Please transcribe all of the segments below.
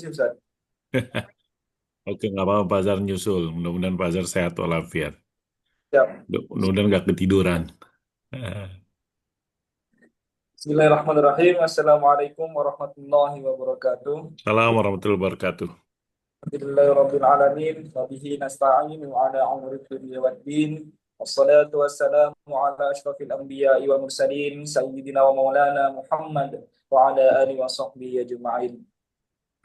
sih Ustaz. Oke, nggak apa-apa Pasar nyusul. Mudah-mudahan Pasar sehat walafiat. Siap. Mudah-mudahan nggak ketiduran. Eh, Bismillahirrahmanirrahim. Assalamualaikum warahmatullahi wabarakatuh. Assalamualaikum warahmatullahi wabarakatuh. Alhamdulillahirabbil alamin. Wa bihi nasta'in wa ala umuri dunya waddin. Wassalatu wassalamu ala asyrafil anbiya'i wa mursalin sayyidina wa maulana Muhammad wa ala alihi wa sahbihi ajma'in.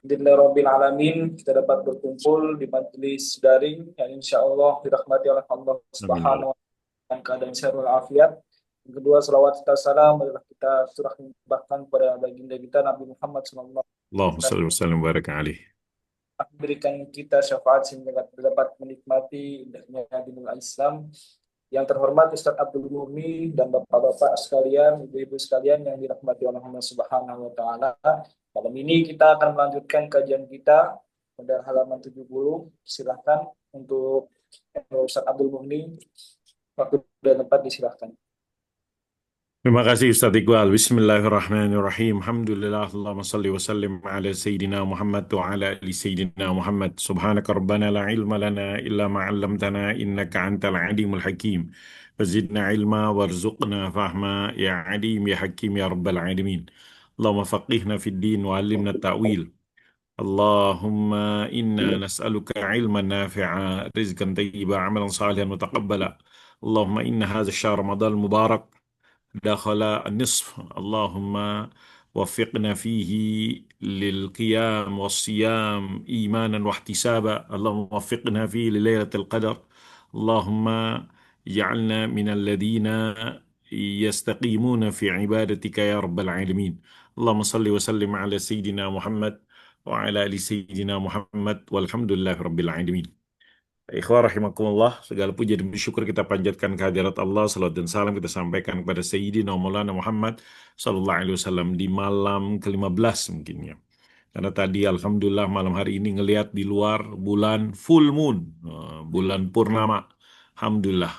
Alhamdulillahirabbil alamin. Kita dapat berkumpul di majelis daring yang insyaallah dirahmati oleh Allah Amin ya Subhanahu Allah. wa taala dalam keadaan sehat walafiat. Yang kedua, salawat serta salam adalah kita surah bahkan kepada baginda kita Nabi Muhammad SAW Allahumma salli wa sallim wa barik alaih. memberikan kita syafaat sehingga kita dapat menikmati indahnya dinul Islam. Yang terhormat Ustadz Abdul Mumi dan bapak-bapak sekalian, ibu-ibu sekalian yang dirahmati oleh Allah Subhanahu wa taala. Malam ini kita akan melanjutkan kajian kita pada halaman 70. Silahkan untuk Ustadz Abdul Mumi, waktu dan tempat disilahkan. Terima kasih Ustaz Iqbal. Bismillahirrahmanirrahim. Alhamdulillah. Allahumma salli wa sallim ala Sayyidina Muhammad wa ala ali Sayyidina Muhammad. Subhanaka Rabbana la ilma lana illa ma'allamtana innaka antal alimul hakim. Fazidna ilma warzuqna fahma ya alim ya hakim ya rabbal alamin. Allahumma faqihna fid din wa alimna ta'wil. Allahumma inna nas'aluka ilman nafi'a rizqan tayyiba amalan salihan mutaqabbala. Allahumma inna hadha syahr Ramadan mubarak دخل النصف اللهم وفقنا فيه للقيام والصيام إيمانا واحتسابا اللهم وفقنا فيه لليلة القدر اللهم اجعلنا من الذين يستقيمون في عبادتك يا رب العالمين اللهم صل وسلم على سيدنا محمد وعلى آل سيدنا محمد والحمد لله رب العالمين. Ikhwah rahimakumullah, segala puji dan syukur kita panjatkan kehadirat Allah, salawat dan salam kita sampaikan kepada Sayyidina Maulana Muhammad Sallallahu Alaihi Wasallam di malam ke-15 mungkin ya. Karena tadi Alhamdulillah malam hari ini ngelihat di luar bulan full moon, bulan purnama. Alhamdulillah.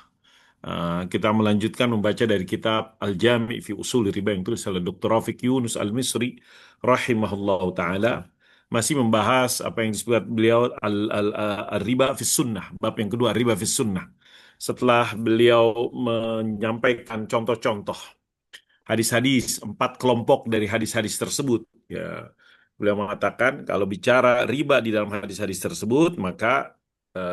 Kita melanjutkan membaca dari kitab Al-Jami' fi Usul Riba yang tulis oleh Dr. Rafiq Yunus Al-Misri rahimahullah taala, masih membahas apa yang disebut beliau al-riba fis sunnah, bab yang kedua riba fis sunnah. Setelah beliau menyampaikan contoh-contoh hadis-hadis, 4 kelompok dari hadis-hadis tersebut, ya, beliau mengatakan kalau bicara riba di dalam hadis-hadis tersebut, maka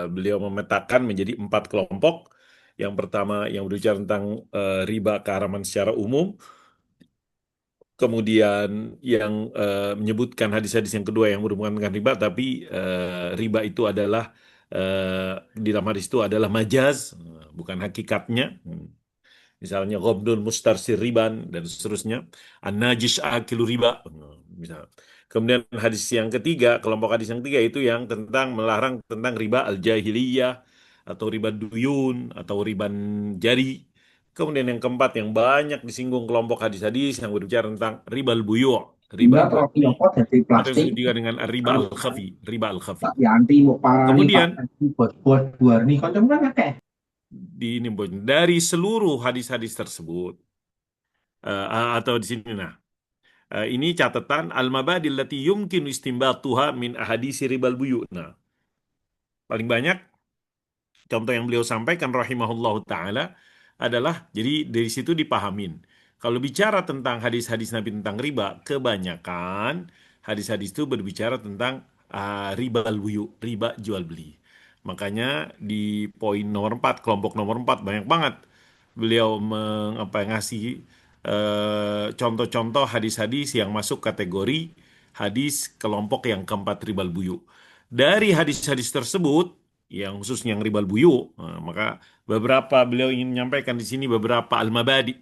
beliau memetakan menjadi 4 kelompok. Yang pertama yang berbicara tentang riba keharaman secara umum. Kemudian yang menyebutkan hadis-hadis yang kedua yang berhubungan dengan riba, tapi riba itu adalah di dalam hadis itu adalah majaz, bukan hakikatnya. Misalnya ghabdun mustarsir riban dan seterusnya. An-najis akilu riba. Misal. Kemudian hadis yang ketiga, kelompok hadis yang ketiga itu yang tentang melarang tentang riba al-jahiliyah atau riba duyun atau riban jari. Kemudian yang keempat yang banyak disinggung kelompok hadis-hadis yang berbicara tentang ribal buyu', riba Mbak jual roti beli. apa dari Atau plastik disebut juga dengan riba terus al-khafi, riba al-khafi. tak Yanti mau parani Pak Kemudian buat buat nih kocok kan akeh. dari seluruh hadis-hadis tersebut atau di sini nah, ini catatan al-mabadi allati yumkin istinbatuha min ahadisi ribal buyu'. Nah, paling banyak contoh yang beliau sampaikan rahimahullahu taala adalah jadi dari situ dipahamin. Kalau bicara tentang hadis-hadis Nabi tentang riba, kebanyakan hadis-hadis itu berbicara tentang ribal buyu, riba jual beli. Makanya di poin nomor 4, kelompok nomor 4 banyak banget beliau ngasih contoh-contoh hadis-hadis yang masuk kategori hadis kelompok yang keempat ribal buyu. Dari hadis-hadis tersebut, yang khususnya yang ribal buyu, maka beberapa beliau ingin menyampaikan di sini beberapa al-mabadi,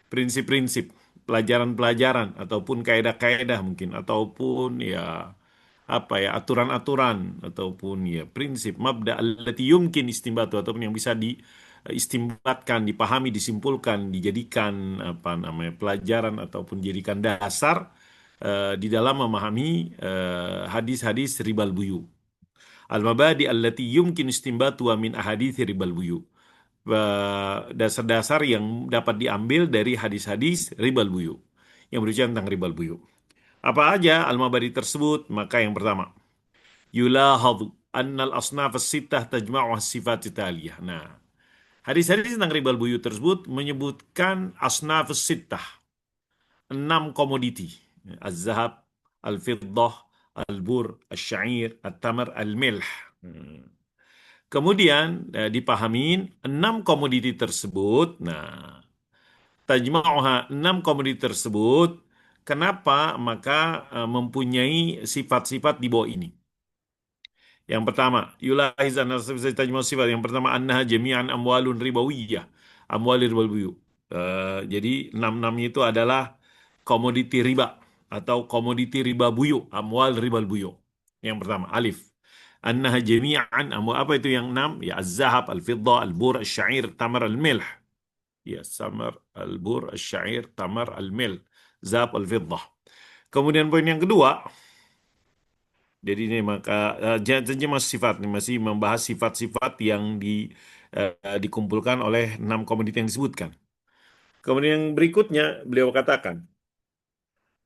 prinsip-prinsip, pelajaran-pelajaran ataupun kaedah-kaedah mungkin ataupun ya apa ya aturan-aturan ataupun ya prinsip mabda allati yumkin istimbatu ataupun yang bisa diistimbatkan, dipahami, disimpulkan, dijadikan apa namanya pelajaran ataupun dijadikan dasar di dalam memahami hadis-hadis ribal buyu. Al-mabadi allati yumkin istimbatu min ahadithi ribal buyu. Dasar-dasar yang dapat diambil dari hadis-hadis ribal buyu yang berbicara tentang ribal buyu. Apa aja al-mabadi tersebut? Maka yang pertama, yulahadhu annal asnaf as-sittah tajma'u as-sifat taliyah. Nah, hadis-hadis tentang riba buyut tersebut menyebutkan asnaf as-sittah, 6 komoditi. Az-zahab, al-fiddah, al-bur, al-syair, al-tamar, al-milh. Hmm. Kemudian dipahamin 6 komoditi tersebut. Nah, tajma'uha 6 komoditi tersebut. Kenapa? Maka mempunyai sifat-sifat di bawah ini. Yang pertama, yulahiz tajma'u sifat. Yang pertama, annaha jami'an amwalun ribawiyah. Amwali ribal buyu. Jadi 6-6 itu adalah komoditi riba atau komoditi riba buyu, amwal ribal buyu. Yang pertama, alif. Annaha jami'an amwal, apa itu yang 6? Ya, az-zahab, al-fiddah, al-bur, al-syair, tamar, al-milh. Ya, samar, al-bur, al-syair, tamar, al-milh. Zahab, al-fiddah. Kemudian poin yang kedua, jadi ini maka janji masih sifat, masih membahas sifat-sifat yang dikumpulkan oleh 6 komoditi yang disebutkan. Kemudian yang berikutnya beliau katakan,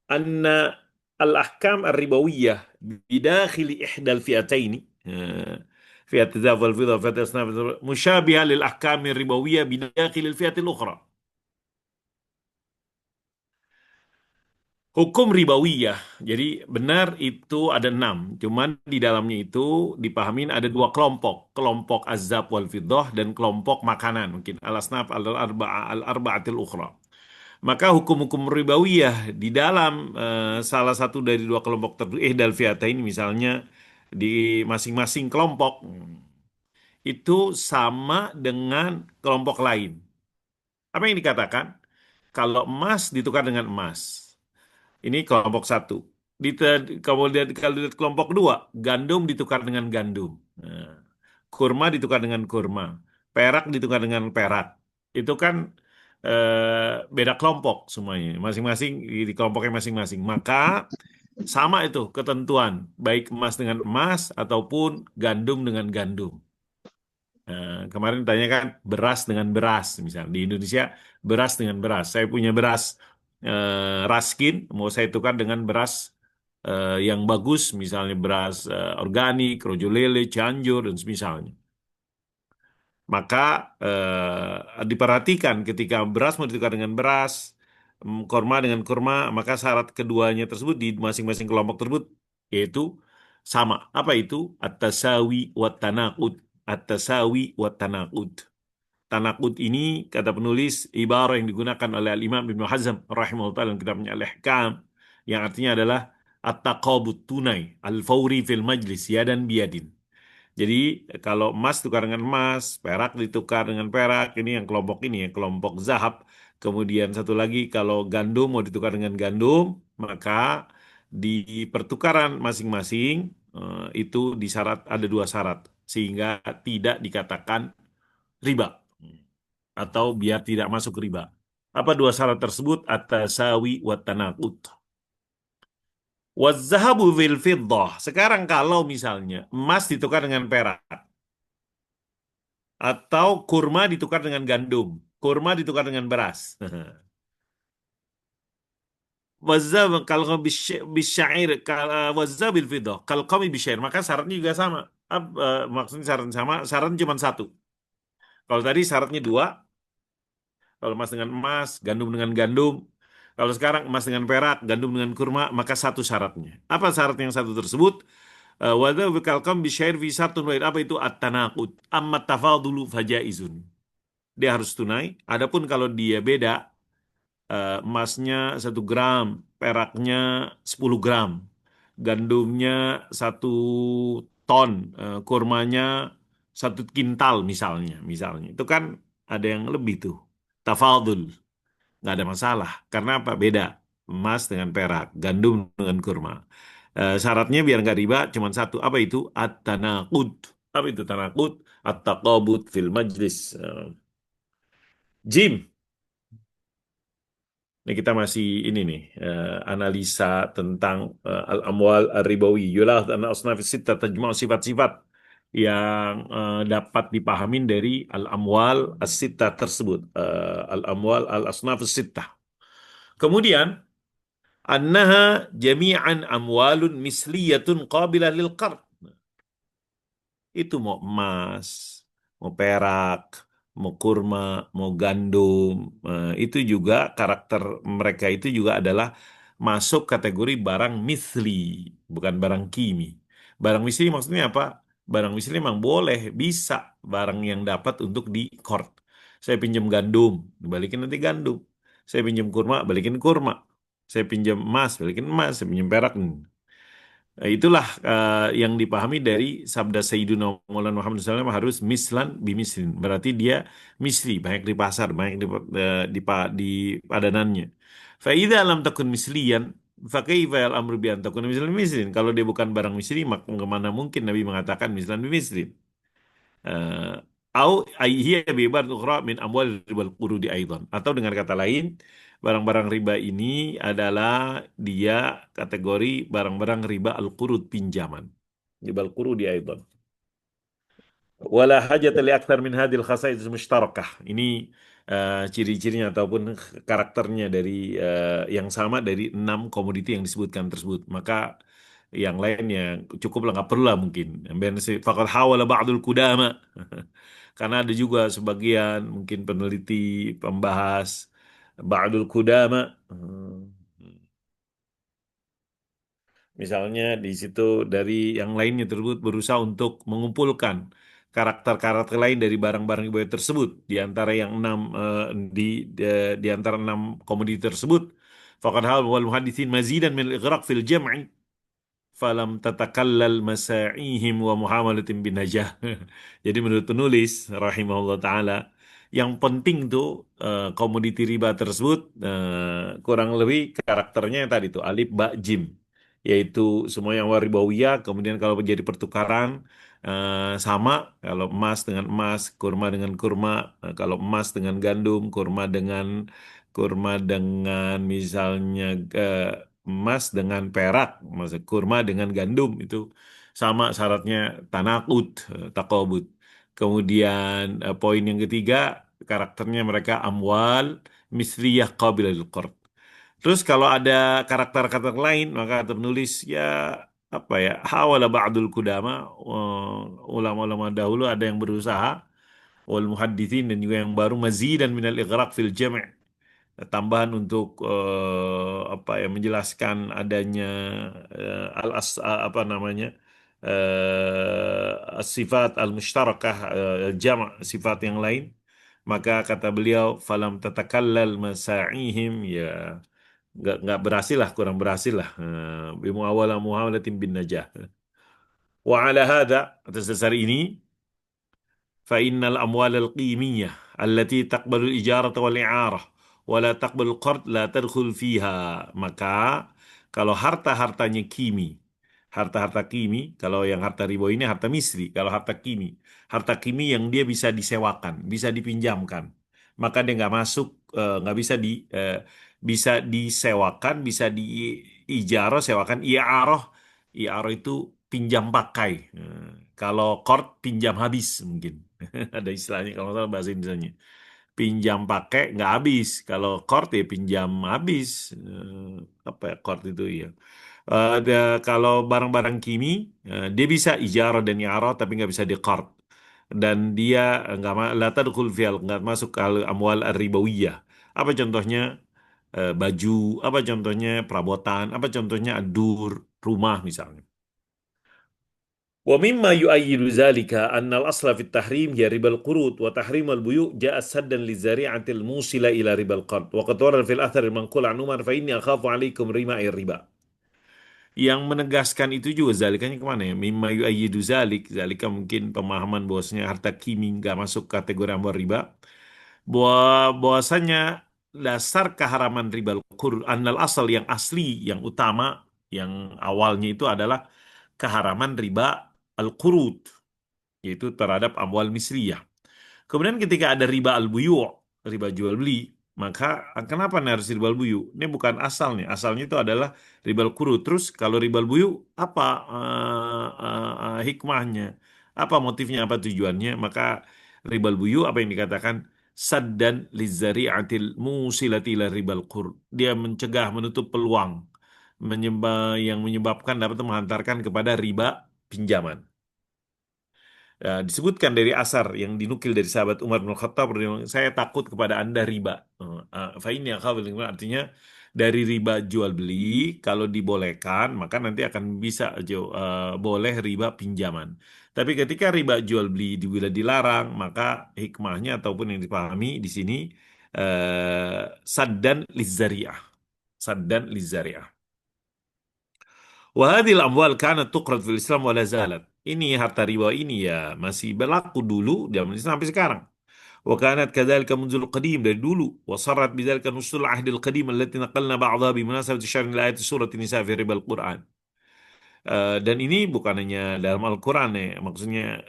anna al-ahkam ar-ribawiyah bidakhili ihdal fi'ataini, fi'at dzaf wal fiddah fi'at asnaf musyabiha lil ahkam ar-ribawiyah bidakhili al-fi'at al-ukhra. Hukum ribawiyah, jadi benar itu ada 6, cuman di dalamnya itu dipahamin ada 2 kelompok, kelompok azab wal fiddah dan kelompok makanan, mungkin al-asnaf al-arba'atil ukhra. Maka hukum-hukum ribawiyah di dalam salah satu dari 2 kelompok tertentu, dal fi'atain misalnya di masing-masing kelompok itu sama dengan kelompok lain. Apa yang dikatakan? Kalau emas ditukar dengan emas. Ini kelompok satu. Kemudian kalau lihat kelompok dua, gandum ditukar dengan gandum. Nah, kurma ditukar dengan kurma. Perak ditukar dengan perak. Itu kan beda kelompok semuanya. Masing-masing di kelompoknya masing-masing. Maka sama itu ketentuan. Baik emas dengan emas ataupun gandum dengan gandum. Kemarin ditanyakan beras dengan beras, misalnya di Indonesia beras dengan beras. Saya punya beras Raskin, mau saya tukar dengan beras yang bagus, misalnya beras organik, Rojo Lele, Cianjur dan semisalnya. Maka diperhatikan ketika beras mau ditukar dengan beras, kurma dengan kurma, maka syarat keduanya tersebut di masing-masing kelompok tersebut yaitu sama. Apa itu? At-tasawi wa tanaqud. At-tasawi wa tanaqud. Tanaqud ini kata penulis ibarah yang digunakan oleh Al-Imam Ibnu Hazm rahimahullah dalam kitabnya Al-Ihkam yang artinya adalah at-taqabud tunai al-fawri fil majlis yadan biyadin. Jadi kalau emas tukar dengan emas, perak ditukar dengan perak, ini yang kelompok ini yang kelompok zahab. Kemudian satu lagi kalau gandum mau ditukar dengan gandum, maka di pertukaran masing-masing itu disyarat ada 2 syarat sehingga tidak dikatakan riba atau biar tidak masuk riba. Apa 2 syarat tersebut? At-tasawi wa tanaqud. Waz-zahabu fil fiddah. Sekarang kalau misalnya emas ditukar dengan perak atau kurma ditukar dengan gandum, kurma ditukar dengan beras. Wazab kalau bisyair wazab bil fiddah. Kalau kami bisyair maka syaratnya juga sama. Maksudnya syarat sama, syaratnya cuma 1. Kalau tadi syaratnya 2, kalau emas dengan emas, gandum dengan gandum. Kalau sekarang emas dengan perak, gandum dengan kurma, maka 1 syaratnya. Apa syarat yang 1 tersebut? Wada bikalkam bisyair fi syartun wahid. Apa itu at-tanaqud? Amma tafadulu fajaizun. Dia harus tunai. Adapun kalau dia beda, emasnya 1 gram, peraknya 10 gram, gandumnya 1 ton, kurmanya 1 kintal misalnya. Itu kan ada yang lebih tuh. Tafadul. Nggak ada masalah. Karena apa? Beda. Emas dengan perak, gandum dengan kurma. Syaratnya biar nggak riba cuma 1. Apa itu? At-tanaqud. Apa itu tanaqud? At-taqabud fil majlis. Jim. Ini kita masih ini nih analisa tentang al-amwal ar-ribawi. Yulah dan asnaf sittah tajma'u sifat-sifat yang dapat dipahamin dari al-amwal as-sittah tersebut. Al-amwal al-asnaf sittah. Kemudian annaha jami'an amwalun misliyatun qabilah lil qard. Itu mau emas, mau perak, mau kurma, mau gandum, itu juga karakter mereka itu juga adalah masuk kategori barang misli, bukan barang kimi. Barang misli maksudnya apa? Barang misli memang boleh, bisa barang yang dapat untuk di court. Saya pinjam gandum, balikin nanti gandum. Saya pinjam kurma, balikin kurma. Saya pinjam emas, balikin emas. Saya pinjam perak. Itulah yang dipahami dari sabda Sayyidina Maulana Muhammad SAW harus mislan bimislin. Berarti dia misli, banyak di pasar, banyak di padanannya. Fa'idha lam takun misliyan, fakaifa al-amru bi an takun mislan bimislin. Kalau dia bukan barang misli, maka kemana mungkin Nabi mengatakan mislan bimislin. Eh, Au hiya bi ibarat ukhra min amwal ribal qurudi aidan. Atau dengan kata lain, barang-barang riba ini adalah dia kategori barang-barang riba al-qurud pinjaman. Riba al-qurudi aidan. Wala hajata li akthar min hadhil khasais mushtarakah. Ini ciri-cirinya ataupun karakternya dari yang sama dari 6 komoditi yang disebutkan tersebut. Maka yang lainnya cukuplah nggak perlu lah mungkin. Faqad hawala ba'dul kudama. Karena ada juga sebagian mungkin peneliti, pembahas ba'dul kudama. Misalnya di situ dari yang lainnya tersebut berusaha untuk mengumpulkan karakter-karakter lain dari barang-barang riba tersebut di antara yang di antara 6 komoditi tersebut. Faqad hal wal muhaditsin mazidan min al-ighraq fil jam'i falam tatakallal masa'ihim wa muhamalatin bin najah. Jadi menurut penulis rahimahullah taala yang penting tuh komoditi riba tersebut kurang lebih karakternya yang tadi tuh alif ba jim, yaitu semua yang waribawiyah, kemudian kalau menjadi pertukaran sama, kalau emas dengan emas, kurma dengan kurma, kalau emas dengan gandum, kurma dengan misalnya emas dengan perak, maksud kurma dengan gandum itu sama syaratnya tanakut, takobut. Kemudian poin yang ketiga karakternya mereka amwal misliyah qabilah lil qard. Terus kalau ada karakter-karakter lain maka ternulis ya apa ya hawala ba'dul kudama, ulama-ulama dahulu ada yang berusaha wal muhadditsin dan juga yang baru mazidan minal ighraq fil jam', tambahan untuk apa ya menjelaskan adanya apa namanya sifat al mushtarakah, jama' sifat yang lain, maka kata beliau falam tatakallal masa'ihim, ya nggak berhasil lah, kurang berhasil lah, bimu awala muhawalatin bin najah. Wa ala hada, atas dasar ini فإن الأموال القيمية التي تقبل الإجارة والإعارة ولا تقبل القرض لا تدخل فيها. Maka kalau harta-hartanya kimi, harta-harta kimi, kalau yang harta riba ini harta misri, kalau harta kimi yang dia bisa disewakan, bisa dipinjamkan, maka dia nggak masuk, nggak bisa bisa disewakan, bisa diijarah, sewakan, iaroh, iaroh itu pinjam pakai. Kalau qard pinjam habis mungkin. Ada istilahnya kalau nggak salah bahasa Indonesianya. Pinjam pakai nggak habis. Kalau qard ya pinjam habis. Apa ya qard itu ya. Kalau barang-barang kimi, dia bisa ijarah dan i'arah tapi nggak bisa di qard. Dan dia nggak la tadkhul fil, nggak masuk ke amwal ar-ribawiyah. Apa contohnya? Baju, apa contohnya perabotan, apa contohnya adur, rumah misalnya. ومما يؤيد ذلك أن الأصل في التحريم هي ربا القروض وتحريم البيوع جاء سدا للذريعة الموصلة إلى ربا القرض وقد ورد في الأثر المنقول عن عمر فإني أخاف عليكم ربا الربا. Yang menegaskan itu juga zalikanya kemana ya? Mimma yu'ayyidu zalika mungkin pemahaman bahwasanya harta kimi nggak masuk kategori amwal riba. Bahwasanya dasar keharaman riba al-qurud, annal asal yang asli, yang utama, yang awalnya itu adalah keharaman riba al-qurud, yaitu terhadap amwal misliyah. Kemudian ketika ada riba al-buyu', riba jual beli, maka kenapa nih harus riba al-buyu'? Ini bukan asalnya. Asalnya itu adalah riba al-qurud. Terus kalau riba al-buyu' apa hikmahnya? Apa motifnya? Apa tujuannya? Maka riba al-buyu' apa yang dikatakan? Saddan lizari'atil musilati ila riba al-qurud. Dia mencegah, menutup peluang yang menyebabkan dapat menghantarkan kepada riba pinjaman. Disebutkan dari asar yang dinukil dari sahabat Umar bin Khattab, saya takut kepada Anda riba. Fa inni akhafu riba, artinya dari riba jual beli kalau dibolehkan maka nanti akan bisa boleh riba pinjaman. Tapi ketika riba jual beli bila dilarang maka hikmahnya ataupun yang dipahami di sini saddan lizzari'ah. Saddan lizzari'ah. Wahadil amwal kanat tuqrad fil Islam wa la zalat. Ini harta riba ini ya masih berlaku dulu zaman Islam sampai sekarang. Wa kanat kadzalika munzul qadim dari dulu. Wa sarat bidzalika nusul ahdil qadim allati naqalna ba'dha bi munasabati syarh ayat surat Nisa fi ribal Quran. Dan ini bukan hanya dalam Al-Quran ya, maksudnya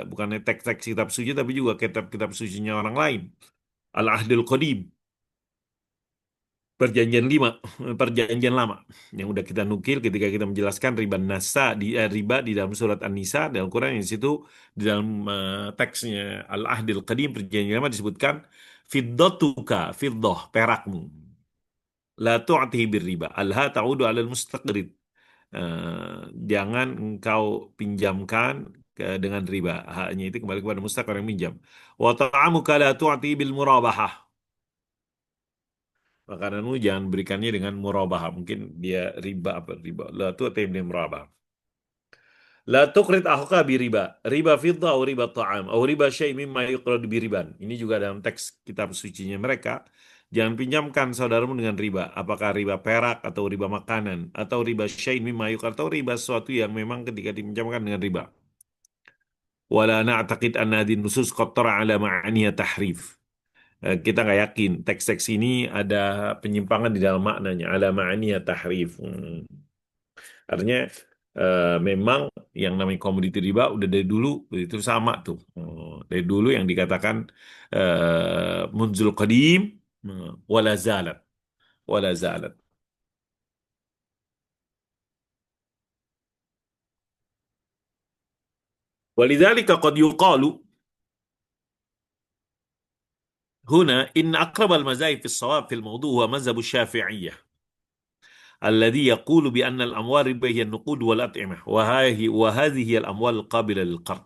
bukan hanya teks-teks kitab suci tapi juga kitab-kitab sucinya orang lain. Al-Ahdil Qadim. Perjanjian lima, perjanjian lama yang udah kita nukil ketika kita menjelaskan riba di dalam surat An-Nisa dalam Al-Quran yang di situ di dalam teksnya Al-Ahdil Qadim perjanjian lama disebutkan fiddatuka fiddah perakmu la tu'tihi birriba alha ta'udu 'alal mustaqrid. Jangan engkau pinjamkan dengan riba, haknya itu kembali kepada mustaqir yang minjam. Wa ta'amuka la tu'ti bil murabahah, makananmu jangan berikannya dengan murabah. Mungkin dia riba apa riba. La tu'ti bil murabah. La tuqrid akhuka bi riba. Riba fiddah atau riba ta'am. Atau riba syai' mimma yuqrad bi riban. Ini juga dalam teks kitab sucinya mereka. Jangan pinjamkan saudaramu dengan riba. Apakah riba perak atau riba makanan. Atau riba syai' mimma yuqrad. Atau riba sesuatu yang memang ketika dipinjamkan dengan riba. Wala na'taqid anna hadhihi nusus qattara ala ma'aniya tahrif. Kita nggak yakin teks-teks ini ada penyimpangan di dalam maknanya ala ma'aniya tahrif. Artinya memang yang namanya komoditi riba udah dari dulu itu sama tuh. Dari dulu yang dikatakan munzul qadim wala zalat wala zalat. ولذلك قد يقال هنا إن أقرب المذاهب في الصواب في الموضوع هو مذهب الشافعية الذي يقول بأن الأموال الربا هي النقود والأطعمة وهذه هي الأموال القابلة للقرض.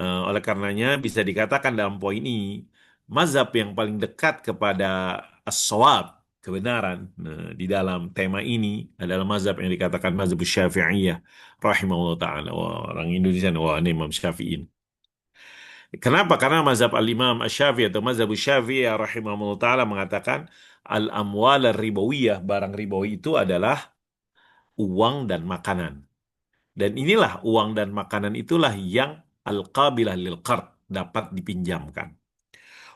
Oleh karenanya bisa dikatakan dalam poin ini mazhab yang paling dekat kepada as-shawab, kebenaran di dalam tema ini adalah mazhab yang dikatakan mazhab Syafi'iyah rahimahullah ta'ala. Wah, orang Indonesia wah ini Imam Syafi'in. Kenapa? Karena mazhab al-Imam Asy-Syafi'i atau mazhab Syafi'i rahimahullah ta'ala mengatakan al-amwal ribawiyah, barang ribawi itu adalah uang dan makanan. Dan inilah uang dan makanan itulah yang al-qabilah lil qard, dapat dipinjamkan.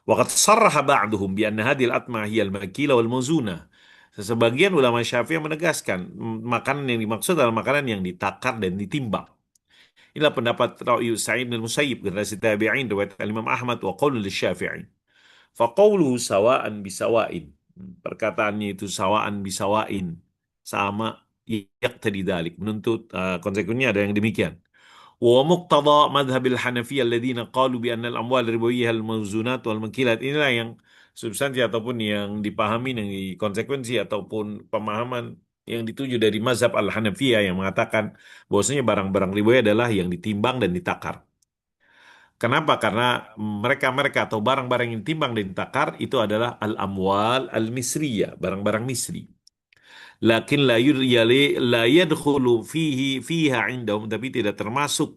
Waqad sarraha ba'duhum bi anna hadhihi al-atmah hiya al-makila wal mawzuna. Sebagian ulama Syafi'i menegaskan makanan yang dimaksud adalah makanan yang ditakar dan ditimbang. Inilah pendapat Ra'yu Sa'id bin Musayyib generasi tabi'in riwayat Imam Ahmad wa qaulul Syafi'i. Faqauluhu sawa'an bisawa'in. Perkataannya itu sawa'an bisawa'in. Sama yaqtadi dzalik. Menuntut konsekuensinya ada yang demikian. ومقتضى مذهب الحنفية الذين قالوا بأن الأموال الربوية الموزونات والمكيلات. Inilah yang substansi ataupun yang dipahami yang konsekuensi ataupun pemahaman yang dituju dari mazhab Al-Hanafiyah yang mengatakan bahwasanya barang-barang riba adalah yang ditimbang dan ditakar. Kenapa? Karena mereka atau barang-barang yang ditimbang dan ditakar itu adalah al-amwal al-misriyah, barang-barang misri. Lakin la yadkhulu fiha indahum, tapi tidak termasuk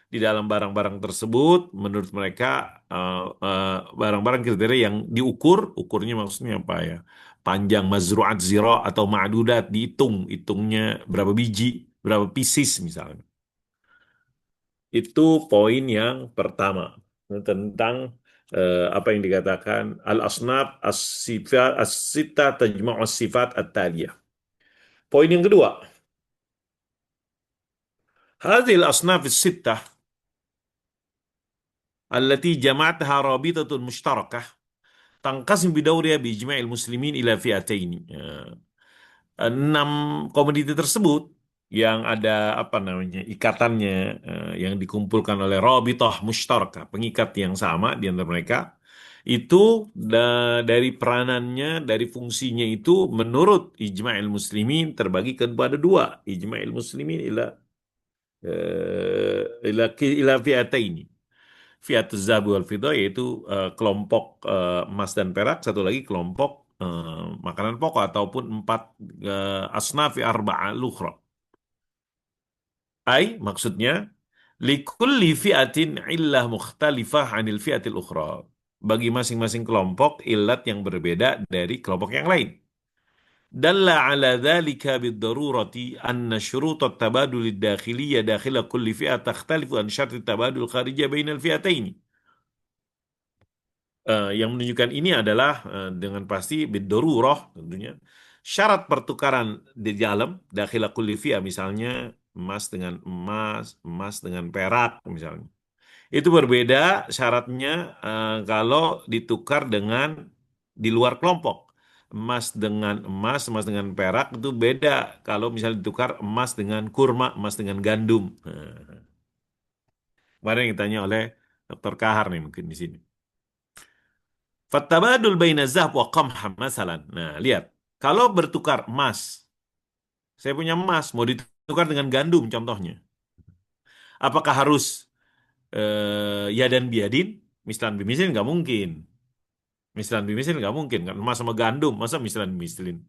di dalam barang-barang tersebut menurut mereka barang-barang kriteria yang ukurnya maksudnya apa ya? Panjang mazru'at zira atau ma'dudat hitungnya berapa biji, berapa pieces misalnya. Itu poin yang pertama tentang apa yang dikatakan al-asnaf as-sifat as-sitta tajma'u as-sifat at-taliyah. Poin yang kedua, hadhil asnaf as-sittah allati jama'atha rabitatun mushtarakah tanqasim bidawriha bi ijma'il muslimin ila fi'ataini. 6 komoditi tersebut yang ada apa namanya ikatannya yang dikumpulkan oleh rabitah mushtarakah, pengikat yang sama di antara mereka, Itu dari peranannya, dari fungsinya itu menurut ijma'il muslimin terbagi kepada dua. Ijma'il muslimin ila fi'ataini. Fi'atuz zahab wal fiddah yaitu kelompok emas dan perak, satu lagi kelompok makanan pokok ataupun empat asnafi arba'ah lukhra. Maksudnya likulli fi'atin illah mukhtalifah anil fi'atil ukhra. Bagi masing-masing kelompok illat yang berbeda dari kelompok yang lain. Dalla ala dhalika bid-darurati anna syurut at-tabadul ad-dakhiliyya dakhila kulli fi'ah takhtalifu an syart at-tabadul kharijiyya bainal fi'ataini. Yang menunjukkan ini adalah dengan pasti bid-darurah tentunya. Syarat pertukaran di dalam dakhila kulli fi'ah misalnya emas dengan emas, emas dengan perak misalnya. Itu berbeda syaratnya kalau ditukar dengan di luar kelompok. Emas dengan emas, emas dengan perak itu beda kalau misalnya ditukar emas dengan kurma, emas dengan gandum. Kemarin yang ditanya oleh Dr. Kahar nih mungkin di sini. Fattabadul baina zahab wa qamha masalan. Nah, lihat. Kalau bertukar emas, saya punya emas mau ditukar dengan gandum contohnya. Apakah harus ya dan biadin? Mislan bimislin nggak mungkin. Mislan bimislin nggak mungkin kan emas sama gandum masa mislan bimislin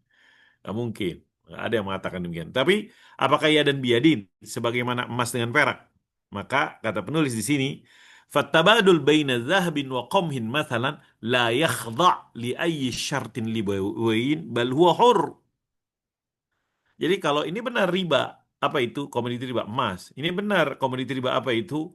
nggak mungkin. Nggak ada yang mengatakan demikian. Tapi apakah ya dan biadin sebagaimana emas dengan perak? Maka kata penulis di sini, fattabadul baina dhahabin wa qamhin mathalan la yakhdha' li ayyi syartin libawain bal huwa hur. Jadi kalau ini benar riba, apa itu komoditi riba emas? Ini benar komoditi riba apa itu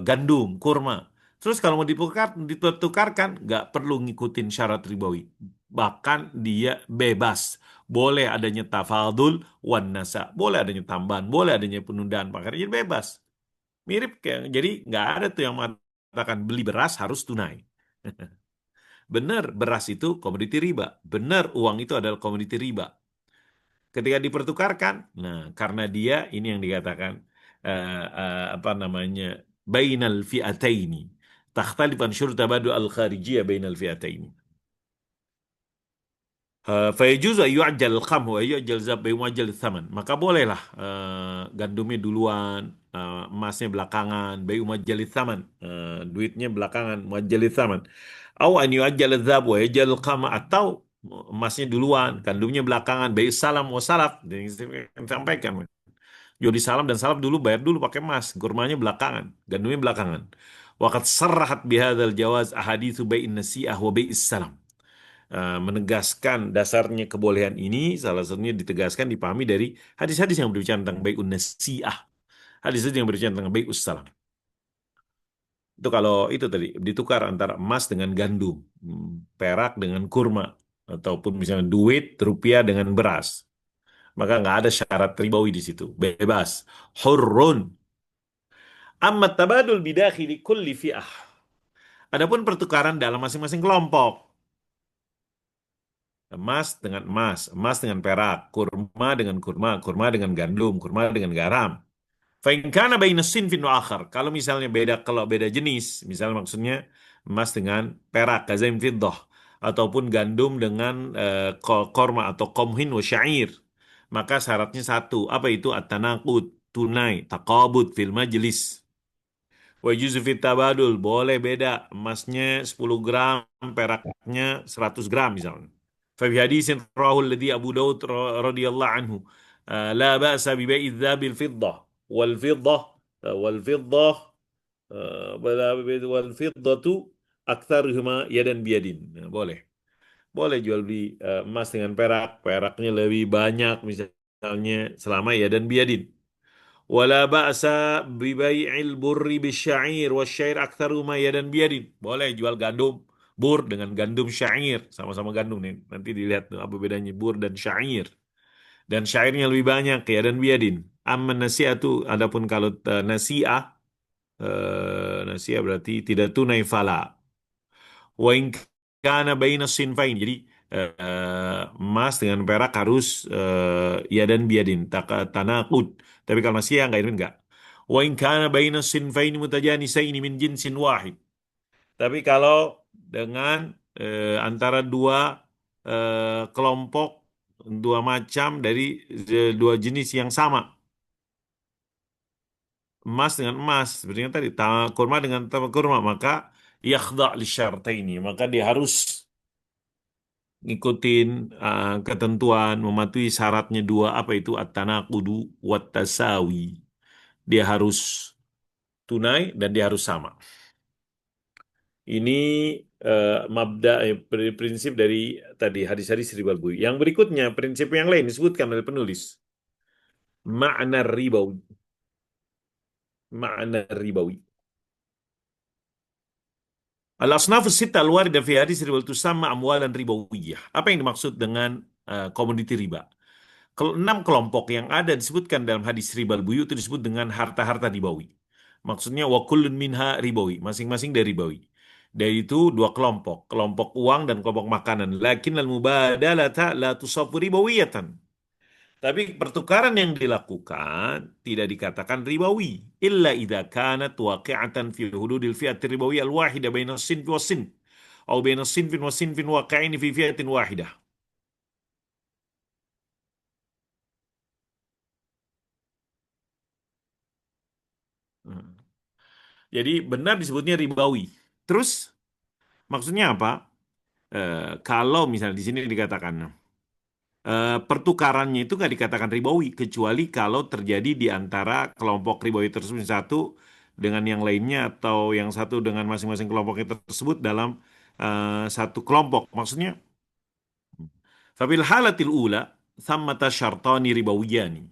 gandum, kurma. Terus kalau mau ditukarkan, nggak perlu ngikutin syarat ribawi. Bahkan dia bebas. Boleh adanya tafadul, wan nasa. Boleh adanya tambahan, boleh adanya penundaan pakar. Jadi bebas. Mirip kayak, jadi nggak ada tuh yang mengatakan beli beras harus tunai. Benar, beras itu komoditi riba. Benar, uang itu adalah komoditi riba. Ketika dipertukarkan, nah karena dia ini yang dikatakan apa namanya bainal fi'ataini takhtalifan syurut tabadu al-kharijiyah bainal fi'ataini. Fayajuz wa yu'ajjal al-kham wa yu'ajjal zab wa yu'ajjal thaman. Maka bolehlah gandumnya duluan, emasnya belakangan, bai umajjal thaman. Duitnya belakangan, muajjal thaman. Au an yu'ajjal zab wa yu'ajjal al-kham atau emasnya duluan, gandumnya belakangan, bai salam wa salaf. Dan yang sampaikan. Jual salam dan salaf dulu bayar dulu pakai emas, kurmanya belakangan, gandumnya belakangan. Waqad sarrahat bihadzal jawaz ahaditsu bai'in nasi'ah wa bai'is salam. Menegaskan dasarnya kebolehan ini salah satunya ditegaskan dipahami dari hadis-hadis yang berbicara tentang bai'un nasi'ah. Hadis-hadis yang berbicara tentang bai'us salam. Itu kalau itu tadi ditukar antara emas dengan gandum, perak dengan kurma, ataupun misalnya duit rupiah dengan beras. Maka nggak ada syarat ribawi di situ. Bebas. Hurrun. Amma tabadul bidakhili kulli fi'ah. Adapun pertukaran dalam masing-masing kelompok. Emas dengan emas, emas dengan perak, kurma dengan kurma, kurma dengan gandum, kurma dengan garam. Fa in kana baina sinfin wa akhar. Kalau misalnya beda kalau beda jenis, misalnya maksudnya emas dengan perak, kazaim fiddah, ataupun gandum dengan korma atau komhin wa syair. Maka syaratnya satu, apa itu at-tanaqud, tunai, taqabud fil majlis. Wa yujuzu fit tabadul, boleh beda emasnya 10 gram, peraknya 100 gram misalnya. Fa fi hadisin rawahu alladhi Abu Daud radhiyallahu anhu la ba'sa bi bai'i dhabil fiddah wal fiddah wal fiddah wal fiddatu aktsaruhuma yadan biyadin. Nah, boleh. Boleh jual beli emas dengan perak, peraknya lebih banyak misalnya selama yadan biyadin. Wala ba'sa bibai'il burri bisya'ir wasyair aktsaru ma yadan biyadin. Boleh jual gandum, bur dengan gandum syair, sama-sama gandum nih. Nanti dilihat tuh apa bedanya bur dan syair. Dan syairnya lebih banyak ya dan biyadin. Amma nasi'atu adapun kalau nasi'ah nasi'ah berarti tidak tunai fala. Wa in kana baina sinfain. Jadi emas dengan perak harus ya dan biadin tanaqud. Tapi kalau nasi'ah enggak itu enggak. Wa in kana baina sinfain mutajanisaini min jinsin wahid. Tapi kalau dengan antara dua kelompok, dua macam dari dua jenis yang sama, emas dengan emas, seperti yang tadi, kurma dengan kurma, maka yakhda' lisyartaini, maka dia harus ngikutin ketentuan, mematuhi syaratnya dua, apa itu at-tanaqudu wat tasawi. Dia harus tunai dan dia harus sama. Ini prinsip dari tadi hadis-hadis riba buy. Yang berikutnya prinsip yang lain disebutkan oleh penulis. Makna ribawi. Makna ribawi. Al-asnaf as-sitta al-warida fi hadis riba tusamma amwalan ribawiyah. Apa yang dimaksud dengan komoditi riba? Enam kelompok yang ada disebutkan dalam hadis riba buyu itu disebut dengan harta-harta ribawi. Maksudnya wa kullun minha ribawi, masing-masing dari ribawi. Dari itu dua kelompok, kelompok uang dan kelompok makanan. Lakin al-mubadalata la tusafu ribawiyatan. Tapi pertukaran yang dilakukan tidak dikatakan ribawi. Illa idha kanat waqi'atan fi hududil fi'ati ribawi al-wahida baina sinfi wa sinf. Atau baina sinfin wa sinfin waqi'ini fi fi'atin wahidah. Hmm. Jadi benar disebutnya ribawi. Terus maksudnya apa? Kalau misalnya di sini dikatakan pertukarannya itu nggak dikatakan ribawi kecuali kalau terjadi di antara kelompok ribawi tersebut satu dengan yang lainnya atau yang satu dengan masing-masing kelompok tersebut dalam satu kelompok. Maksudnya, fabil halatil ula thammata syartani ribawiyani.